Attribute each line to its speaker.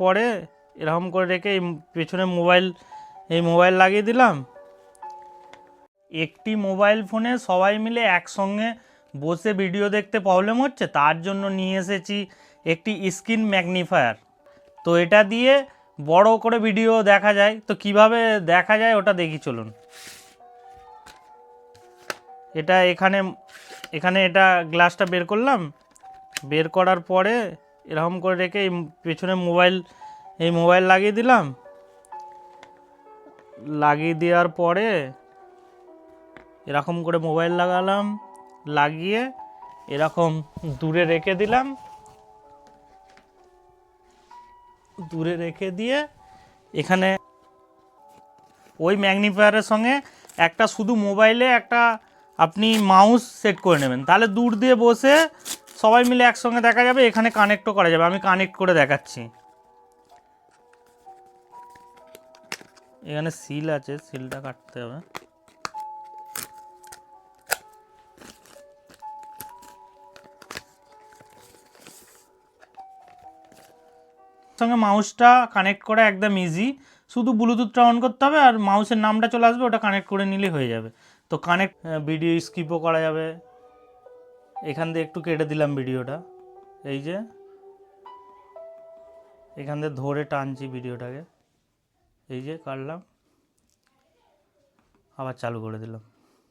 Speaker 1: পরে এরকম করে রেখে পেছনে মোবাইল লাগিয়ে দিলাম। একটি মোবাইল ফোনে সবাই মিলে একসঙ্গে বসে ভিডিও দেখতে প্রবলেম হচ্ছে, তার জন্য নিয়ে এসেছি একটি স্ক্রিন ম্যাগনিফায়ার। তো এটা দিয়ে বড় করে ভিডিও দেখা যায়। তো কিভাবে দেখা যায় ওটা দেখি চলুন। এটা এখানে এটা গ্লাসটা বের করলাম। বের করার পরে এরকম করে রেখে পেছনে মোবাইল লাগিয়ে দিলাম। লাগিয়ে দেওয়ার পরে এরকম করে মোবাইল লাগালাম, লাগিয়ে এরকম দূরে রেখে দিলাম। দূরে রেখে দিয়ে এখানে ওই ম্যাগনিফায়ারের সঙ্গে একটা শুধু মোবাইলে একটা আপনি মাউস সেট করে নেবেন, তাহলে দূর দিয়ে বসে সবাই মিলে একসঙ্গে দেখা যাবে। এখানে কানেক্টও করা যাবে, আমি কানেক্ট করে দেখাচ্ছি। এখানে সিল আছে, সিলটা কাটতে হবে। সঙ্গে মাউসটা কানেক্ট করা একদম ইজি, শুধু ব্লুটুথটা অন করতে হবে আর মাউসের নামটা চলে আসবে, ওটা কানেক্ট করে নিলে হয়ে যাবে। তো ভিডিও স্কিপও করা যাবে। এখান দিয়ে একটু কেটে দিলাম ভিডিওটা, এই যে এখান দিয়ে ধরে টানছি ভিডিওটাকে, এই যে কাটলাম, আবার চালু করে দিলাম।